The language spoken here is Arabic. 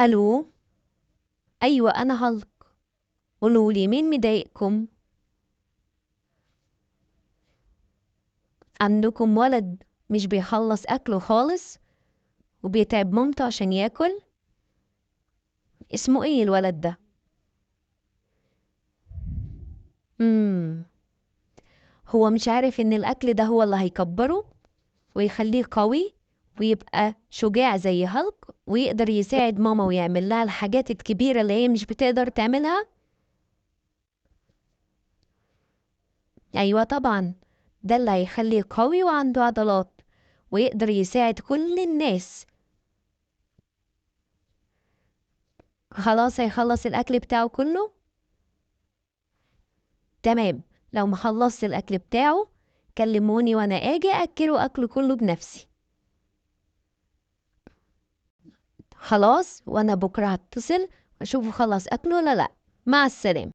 الو. ايوه انا هالك. قولولي مين مضايقكم؟ عندكم ولد مش بيخلص اكله خالص وبيتعب مامته عشان ياكل؟ اسمه ايه الولد ده؟ امم هو مش عارف ان الاكل ده هو اللي هيكبره ويخليه قوي ويبقى شجاع زي هالك ويقدر يساعد ماما ويعمل لها الحاجات الكبيرة اللي هي مش بتقدر تعملها. ايوه طبعا، ده اللي هيخليه قوي وعنده عضلات ويقدر يساعد كل الناس. خلاص هيخلص الاكل بتاعه كله. تمام، لو مخلصت الاكل بتاعه كلموني وانا اجي اكله اكله كله بنفسي. خلاص، وانا بكره هتصل اشوفه خلص اكله ولا لا. مع السلامة.